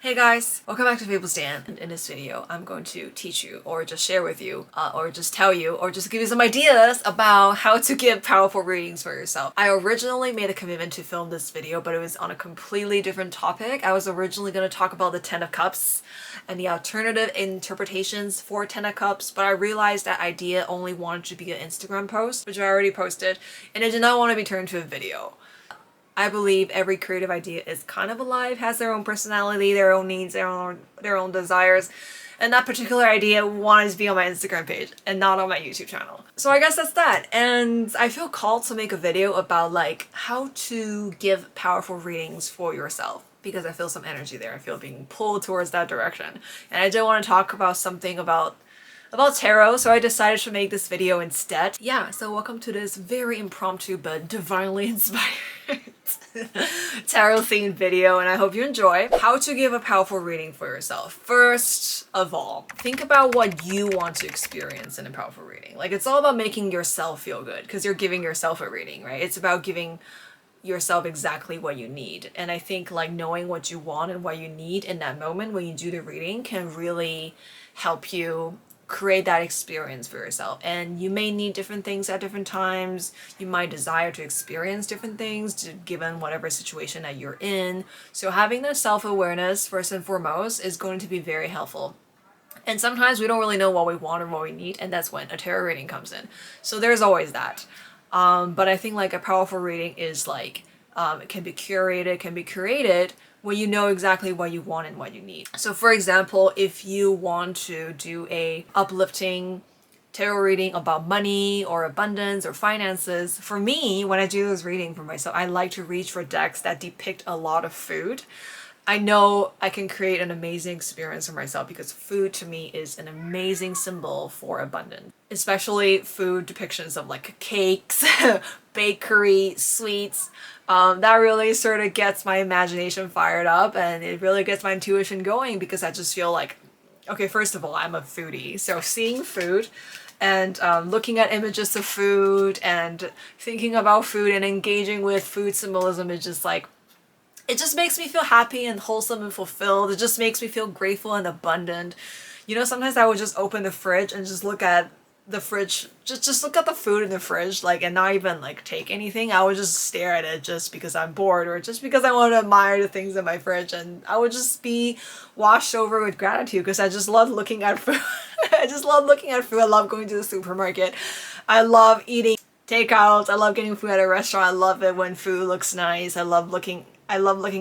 Hey guys, welcome back to Fables Dan, and in this video I'm going to teach you or just share with you or just tell you or just give you some ideas about how to give powerful readings for yourself. I originally made a commitment to film this video, but it was on a completely different topic. I was originally going to talk about the Ten of Cups and the alternative interpretations for Ten of Cups, but I realized that idea only wanted to be an Instagram post, which I already posted, and it did not want to be turned to a video. I believe every creative idea is kind of alive, has their own personality, their own needs, their own desires, and that particular idea wanted to be on my Instagram page and not on my YouTube channel. So I guess that's that, and I feel called to make a video about like how to give powerful readings for yourself, because I feel some energy there. I feel being pulled towards that direction, and I did want to talk about something about tarot, so I decided to make this video instead. Yeah, so welcome to this very impromptu but divinely inspired tarot themed video, and I hope you enjoy. How to give a powerful reading for yourself. First of all, think about what you want to experience in a powerful reading. Like, it's all about making yourself feel good because you're giving yourself a reading, right? It's about giving yourself exactly what you need. And I think like knowing what you want and what you need in that moment when you do the reading can really help you create that experience for yourself. And you may need different things at different times. You might desire to experience different things given whatever situation that you're in. So having that self-awareness first and foremost is going to be very helpful. And sometimes we don't really know what we want or what we need, and that's when a tarot reading comes in. So there's always that. But I think like a powerful reading is like, it can be curated, can be created when you know exactly what you want and what you need. So for example, if you want to do a uplifting tarot reading about money or abundance or finances, for me, when I do this reading for myself, I like to reach for decks that depict a lot of food. I know I can create an amazing experience for myself because food to me is an amazing symbol for abundance, especially food depictions of like cakes, bakery, sweets. That really sort of gets my imagination fired up, and it really gets my intuition going because I just feel like, okay, first of all, I'm a foodie, so seeing food and looking at images of food and thinking about food and engaging with food symbolism is just like, it just makes me feel happy and wholesome and fulfilled. It just makes me feel grateful and abundant. You know, sometimes I would just open the fridge and just look at the fridge, just look at the food in the fridge, like, and not even like take anything. I would just stare at it just because I'm bored or just because I want to admire the things in my fridge, and I would just be washed over with gratitude because I just love looking at food. I just love looking at food. I love going to the supermarket. I love eating takeouts. I love getting food at a restaurant. I love it when food looks nice. I love looking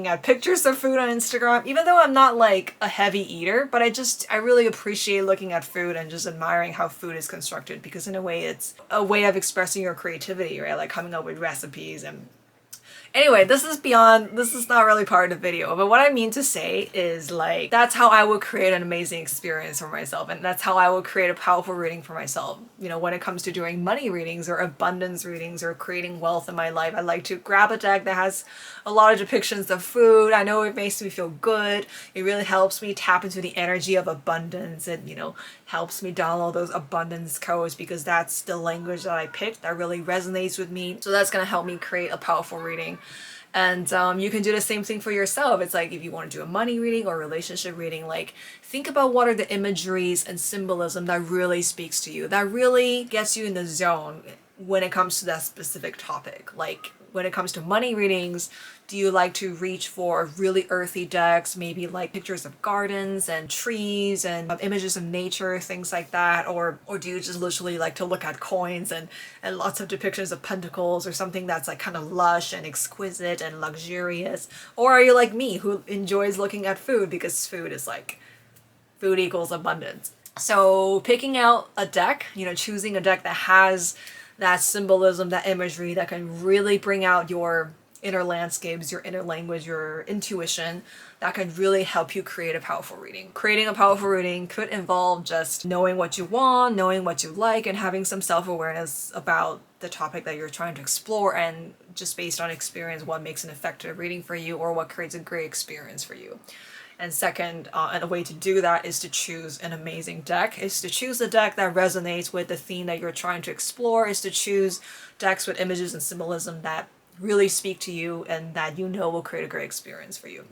at pictures of food on Instagram, even though I'm not like a heavy eater, but I really appreciate looking at food and just admiring how food is constructed, because in a way it's a way of expressing your creativity, right? Like coming up with recipes. And anyway, this is not really part of the video, but what I mean to say is like, that's how I would create an amazing experience for myself, and that's how I would create a powerful reading for myself. You know, when it comes to doing money readings or abundance readings or creating wealth in my life, I like to grab a deck that has a lot of depictions of food. I know it makes me feel good. It really helps me tap into the energy of abundance. It, you know, helps me download those abundance codes because that's the language that I picked that really resonates with me. So that's going to help me create a powerful reading. And you can do the same thing for yourself. It's like if you want to do a money reading or relationship reading, like think about what are the imageries and symbolism that really speaks to you, that really gets you in the zone when it comes to that specific topic. Like when it comes to money readings, do you like to reach for really earthy decks, maybe like pictures of gardens and trees and images of nature, things like that? Or do you just literally like to look at coins and lots of depictions of pentacles or something that's like kind of lush and exquisite and luxurious? Or are you like me who enjoys looking at food because food is like, food equals abundance? So picking out a deck, you know, choosing a deck that has that symbolism, that imagery that can really bring out your inner landscapes, your inner language, your intuition, that can really help you create a powerful reading. Creating a powerful reading could involve just knowing what you want, knowing what you like, and having some self-awareness about the topic that you're trying to explore, and just based on experience, what makes an effective reading for you or what creates a great experience for you. And second, and a way to do that is to choose an amazing deck, is to choose a deck that resonates with the theme that you're trying to explore, is to choose decks with images and symbolism that really speak to you and that you know will create a great experience for you.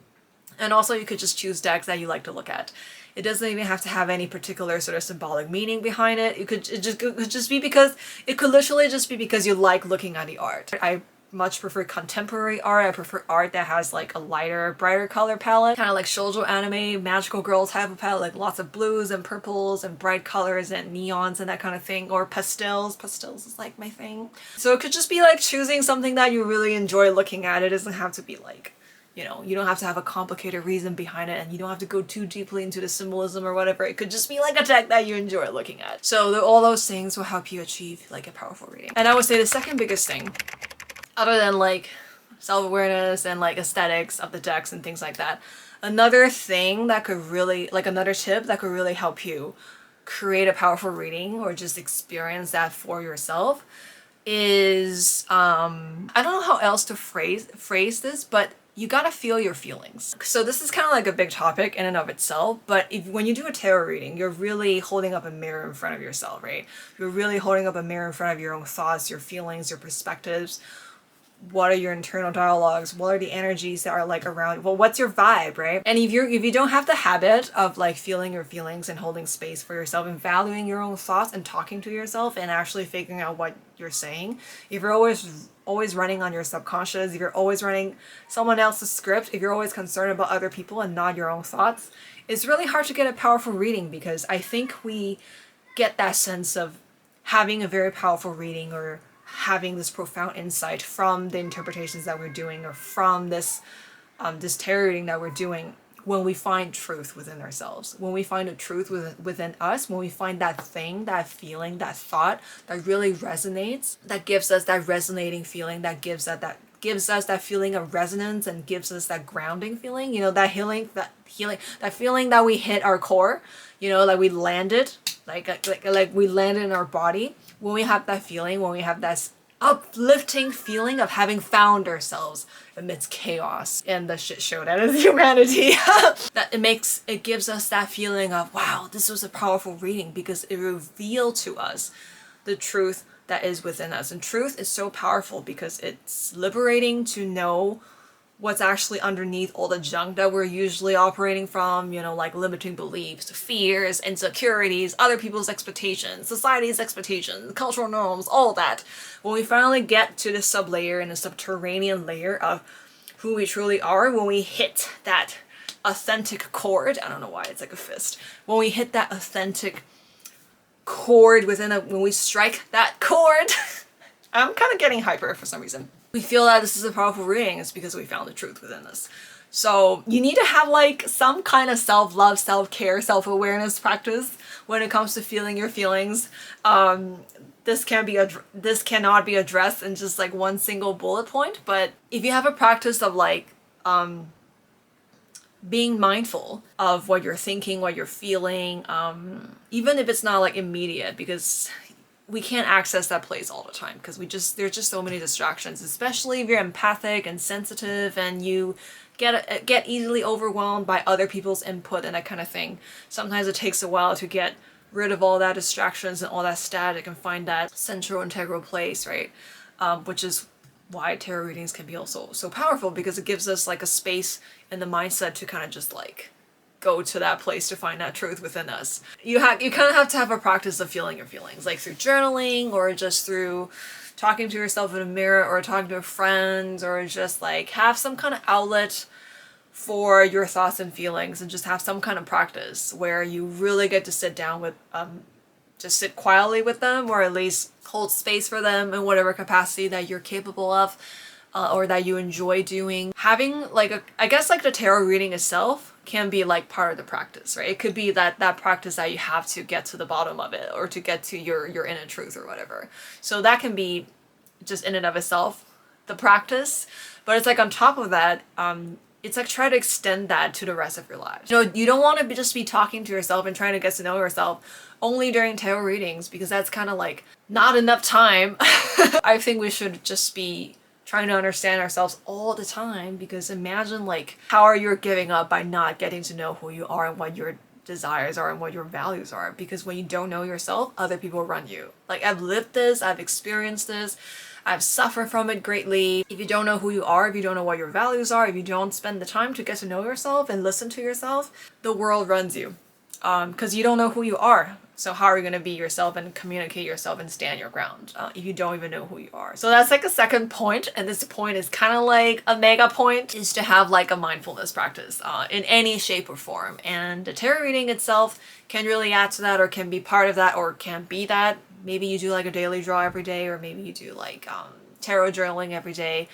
And also you could just choose decks that you like to look at. It doesn't even have to have any particular sort of symbolic meaning behind it. It could just be because it could literally just be because you like looking at the art. I much prefer contemporary art. I prefer art that has like a lighter, brighter color palette, kind of like shoujo anime, magical girl type of palette, like lots of blues and purples and bright colors and neons and that kind of thing, or pastels. Pastels is like my thing. So it could just be like choosing something that you really enjoy looking at. It doesn't have to be like, you know, you don't have to have a complicated reason behind it, and you don't have to go too deeply into the symbolism or whatever. It could just be like a deck that you enjoy looking at. So all those things will help you achieve like a powerful reading. And I would say the second biggest thing, other than like self-awareness and like aesthetics of the decks and things like that, another thing that could really, like another tip that could really help you create a powerful reading or just experience that for yourself is, I don't know how else to phrase this, but you gotta feel your feelings. So this is kind of like a big topic in and of itself, but when you do a tarot reading, you're really holding up a mirror in front of yourself, right? You're really holding up a mirror in front of your own thoughts, your feelings, your perspectives. What are your internal dialogues? What are the energies that are like around? Well, what's your vibe, right? And if you don't have the habit of like feeling your feelings and holding space for yourself and valuing your own thoughts and talking to yourself and actually figuring out what you're saying, if you're always running on your subconscious, if you're always running someone else's script, if you're always concerned about other people and not your own thoughts, it's really hard to get a powerful reading, because I think we get that sense of having a very powerful reading or having this profound insight from the interpretations that we're doing, or from this this tarot reading that we're doing, when we find truth within ourselves, when we find a truth within us, when we find that thing, that feeling, that thought that really resonates, that gives us that resonating feeling, that gives us that feeling of resonance and gives us that grounding feeling, you know, that feeling that we hit our core, you know, like we landed, like we landed in our body. When we have that feeling, when we have that uplifting feeling of having found ourselves amidst chaos and the shit show that is humanity, that it gives us that feeling of, wow, this was a powerful reading, because it revealed to us the truth that is within us. And truth is so powerful because it's liberating to know what's actually underneath all the junk that we're usually operating from, you know, like limiting beliefs, fears, insecurities, other people's expectations, society's expectations, cultural norms, all that. When we finally get to the sublayer and the subterranean layer of who we truly are, when we hit that authentic chord, I don't know why it's like a fist, when we hit that authentic chord when we strike that chord, I'm kind of getting hyper for some reason. We feel that this is a powerful reading, it's because we found the truth within us. So you need to have like some kind of self-love, self-care, self-awareness practice when it comes to feeling your feelings. This cannot be addressed in just like one single bullet point, but if you have a practice of like being mindful of what you're thinking, what you're feeling, even if it's not like immediate, because we can't access that place all the time, because there's just so many distractions, especially if you're empathic and sensitive and you get easily overwhelmed by other people's input and that kind of thing. Sometimes it takes a while to get rid of all that distractions and all that static and find that central integral place, right? Which is why tarot readings can be also so powerful, because it gives us like a space in the mindset to kind of just like go to that place to find that truth within us. You kind of have to have a practice of feeling your feelings, like through journaling, or just through talking to yourself in a mirror, or talking to a friend, or just like have some kind of outlet for your thoughts and feelings, and just have some kind of practice where you really get to sit down with just sit quietly with them, or at least hold space for them in whatever capacity that you're capable of, or that you enjoy doing. Having like I guess like the tarot reading itself can be like part of the practice, right? It could be that practice that you have to get to the bottom of it, or to get to your inner truth or whatever. So that can be just in and of itself the practice, but it's like on top of that, it's like try to extend that to the rest of your lives. You know, you don't want to just be talking to yourself and trying to get to know yourself only during tarot readings, because that's kind of like not enough time. I think we should just be trying to understand ourselves all the time, because imagine like how are you giving up by not getting to know who you are and what your desires are and what your values are, because when you don't know yourself, other people run you. Like I've lived this, I've experienced this. I've suffered from it greatly. If you don't know who you are, if you don't know what your values are, if you don't spend the time to get to know yourself and listen to yourself, the world runs you. Because you don't know who you are. So how are you going to be yourself and communicate yourself and stand your ground if you don't even know who you are? So that's like a second point, and this point is kind of like a mega point, is to have like a mindfulness practice in any shape or form. And the tarot reading itself can really add to that, or can be part of that, or can be that. Maybe you do like a daily draw every day, or maybe you do like tarot journaling every day.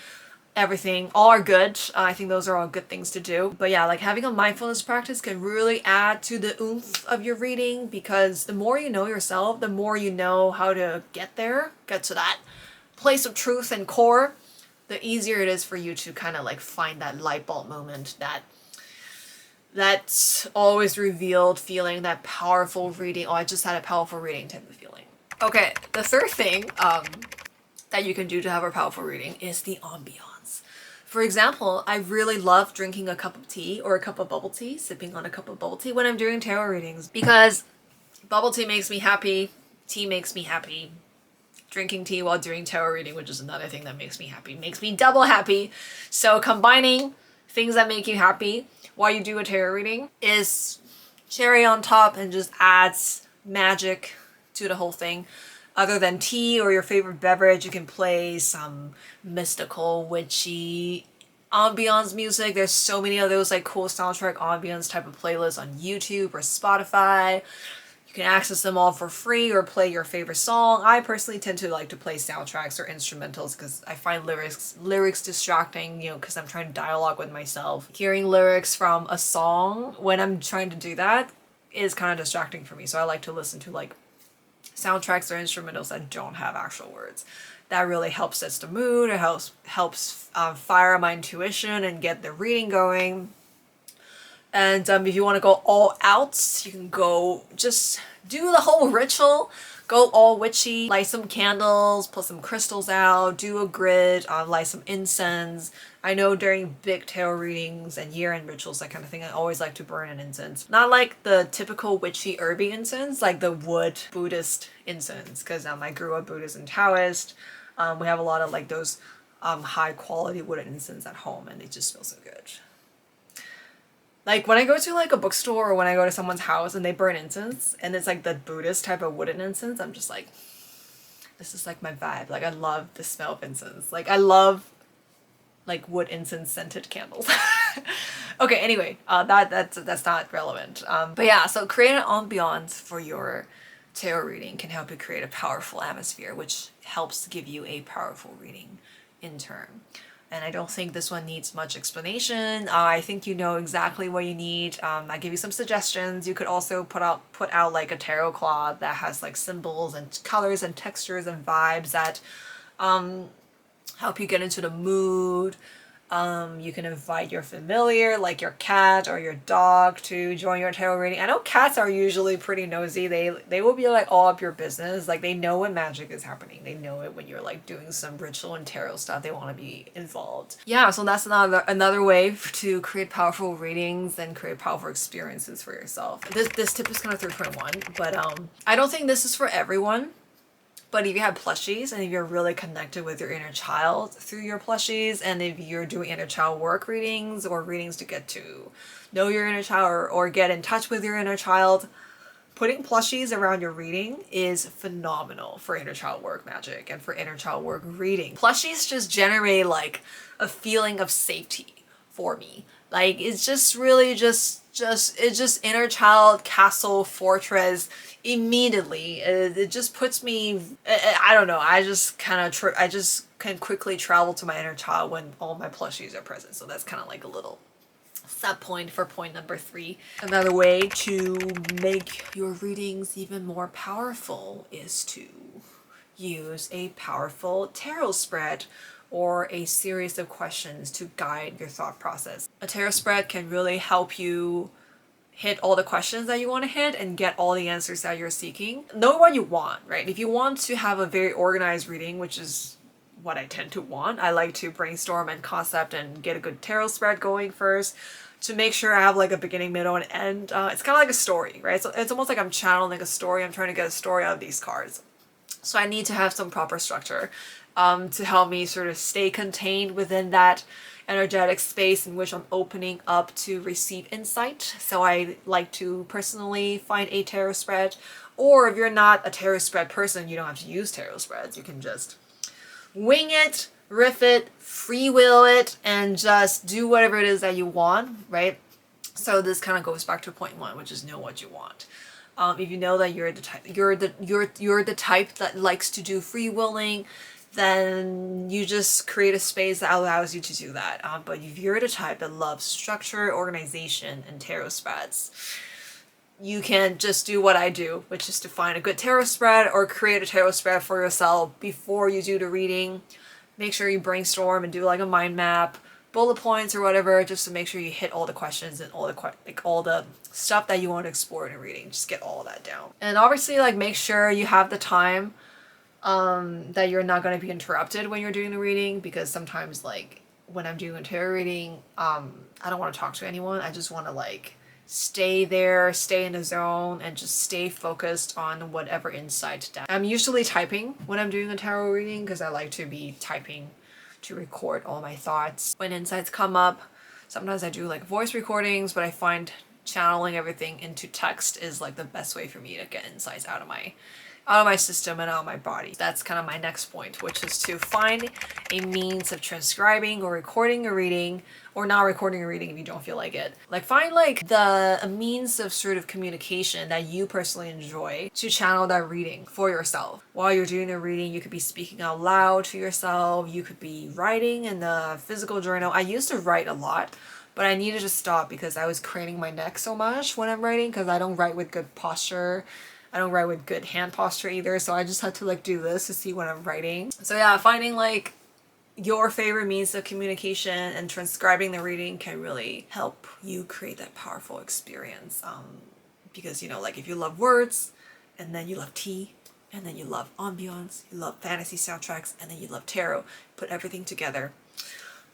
Everything, all are good. I think those are all good things to do. But yeah, like having a mindfulness practice can really add to the oomph of your reading, because the more you know yourself, the more you know how to get there, get to that place of truth and core, the easier it is for you to kind of like find that light bulb moment, that's always revealed feeling, that powerful reading. Oh, I just had a powerful reading type of feeling. Okay, the third thing that you can do to have a powerful reading is the ambiance. For example, I really love drinking a cup of tea or a cup of bubble tea, sipping on a cup of bubble tea when I'm doing tarot readings, because bubble tea makes me happy, tea makes me happy. Drinking tea while doing tarot reading, which is another thing that makes me happy, makes me double happy. So combining things that make you happy while you do a tarot reading is cherry on top and just adds magic to the whole thing. Other than tea or your favorite beverage, you can play some mystical, witchy ambiance music. There's so many of those like cool soundtrack ambience type of playlists on YouTube or Spotify. You can access them all for free or play your favorite song. I personally tend to like to play soundtracks or instrumentals because I find lyrics distracting, you know, because I'm trying to dialogue with myself. Hearing lyrics from a song when I'm trying to do that is kind of distracting for me. So I like to listen to like soundtracks or instrumentals that don't have actual words. That really helps set the mood. It helps fire my intuition and get the reading going. And if you want to go all out, you can go just do the whole ritual. Go all witchy, light some candles, pull some crystals out, do a grid, light some incense. I know during big tarot readings and year-end rituals, that kind of thing, I always like to burn an incense. Not like the typical witchy herby incense, like the wood Buddhist incense, because I grew up Buddhist and Taoist. We have a lot of like those high quality wooden incense at home, and they just smell so good. Like when I go to like a bookstore or when I go to someone's house and they burn incense and it's like the Buddhist type of wooden incense, I'm just like, this is like my vibe. Like I love the smell of incense. Like I love like wood incense scented candles. Okay, anyway, that's not relevant. But yeah, so create an ambiance for your tarot reading can help you create a powerful atmosphere, which helps to give you a powerful reading in turn. And I don't think this one needs much explanation. I think you know exactly what you need. I give you some suggestions. You could also put out like a tarot cloth that has like symbols and colors and textures and vibes that help you get into the mood. You can invite your familiar, like your cat or your dog, to join your tarot reading. I know cats are usually pretty nosy. They will be like all up your business. Like they know when magic is happening. They know it when you're like doing some ritual and tarot stuff. They want to be involved. Yeah, so that's another way to create powerful readings and create powerful experiences for yourself. This tip is kind of 3.1, but I don't think this is for everyone. But if you have plushies and if you're really connected with your inner child through your plushies, and if you're doing inner child work readings or readings to get to know your inner child or get in touch with your inner child, putting plushies around your reading is phenomenal for inner child work magic and for inner child work reading. Plushies just generate like a feeling of safety for me. Like it's just really it's just inner child castle fortress immediately. It just puts me, I don't know, I just can quickly travel to my inner child when all my plushies are present. So that's kind of like a little sub point for point number 3. Another way to make your readings even more powerful is to use a powerful tarot spread or a series of questions to guide your thought process. A tarot spread can really help you hit all the questions that you want to hit and get all the answers that you're seeking. Know what you want, right? If you want to have a very organized reading, which is what I tend to want, I like to brainstorm and concept and get a good tarot spread going first to make sure I have like a beginning, middle, and end. It's kind of like a story, right? So it's almost like I'm channeling a story. I'm trying to get a story out of these cards. So I need to have some proper structure. to help me sort of stay contained within that energetic space in which I'm opening up to receive insight. So I like to personally find a tarot spread, or if you're not a tarot spread person, you don't have to use tarot spreads. You can just wing it, riff it, free will it, and just do whatever it is that you want, right? So this kind of goes back to point one, which is know what you want. If you know that you're the type that likes to do free willing, then you just create a space that allows you to do that. But if you're the type that loves structure, organization, and tarot spreads, you can just do what I do, which is to find a good tarot spread or create a tarot spread for yourself before you do the reading. Make sure you brainstorm and do like a mind map, bullet points or whatever, just to make sure you hit all the questions and all the stuff that you want to explore in a reading. Just get all of that down. And obviously, like, make sure you have the time that you're not going to be interrupted when you're doing the reading, because sometimes, like, when I'm doing a tarot reading, I don't want to talk to anyone. I just want to, like, stay there, stay in the zone, and just stay focused on whatever insight that I'm usually typing when I'm doing a tarot reading, because I like to be typing to record all my thoughts. When insights come up, sometimes I do like voice recordings, but I find channeling everything into text is like the best way for me to get insights out of my system and out of my body. That's kind of my next point, which is to find a means of transcribing or recording a reading, or not recording a reading if you don't feel like it. Like, find like a means of sort of communication that you personally enjoy to channel that reading for yourself. While you're doing the reading, you could be speaking out loud to yourself. You could be writing in the physical journal. I used to write a lot, but I needed to stop because I was craning my neck so much when I'm writing, because I don't write with good posture. I don't write with good hand posture either, so I just had to like do this to see when I'm writing. So yeah, finding like your favorite means of communication and transcribing the reading can really help you create that powerful experience. Because, you know, like, if you love words, and then you love tea, and then you love ambience, you love fantasy soundtracks, and then you love tarot, put everything together,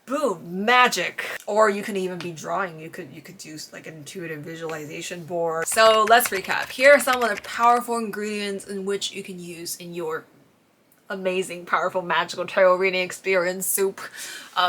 boom, magic. Or you can even be drawing. You could do like an intuitive visualization board. So let's recap. Here are some of the powerful ingredients in which you can use in your amazing, powerful, magical tarot reading experience. Soup.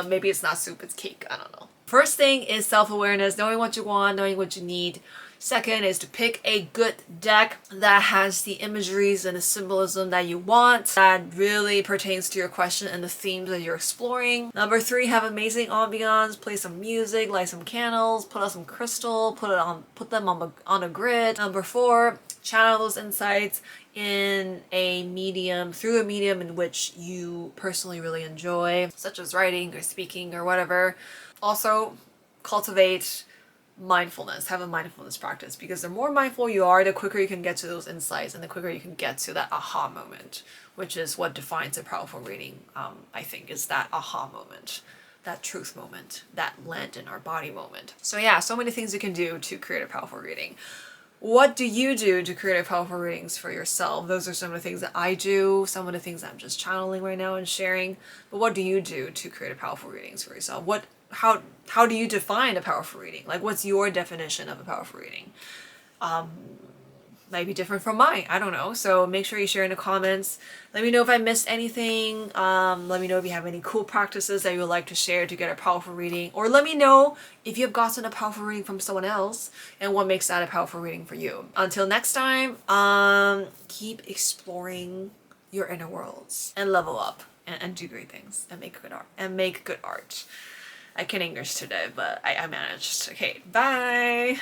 Maybe it's not soup, it's cake. I don't know. First thing is self-awareness, knowing what you want, knowing what you need. Second is to pick a good deck that has the imageries and the symbolism that you want, that really pertains to your question and the themes that you're exploring. Number 3, have amazing ambiance, play some music, light some candles, put out some crystal, put them on a grid. Number 4, channel those insights in a medium, through a medium in which you personally really enjoy, such as writing or speaking or whatever. Also, cultivate mindfulness, have a mindfulness practice, because the more mindful you are, the quicker you can get to those insights and the quicker you can get to that aha moment, which is what defines a powerful reading. I think is that aha moment, that truth moment, that land in our body moment. So yeah, so many things you can do to create a powerful reading. What do you do to create powerful readings for yourself? Those are some of the things that I do, some of the things that I'm just channeling right now and sharing. But what do you do to create powerful readings for yourself? How do you define a powerful reading? Like, what's your definition of a powerful reading? Might be different from mine. I don't know. So make sure you share in the comments. Let me know if I missed anything. Let me know if you have any cool practices that you would like to share to get a powerful reading. Or let me know if you've gotten a powerful reading from someone else and what makes that a powerful reading for you. Until next time, keep exploring your inner worlds and level up and do great things and make good art. I can English today, but I managed. Okay, bye!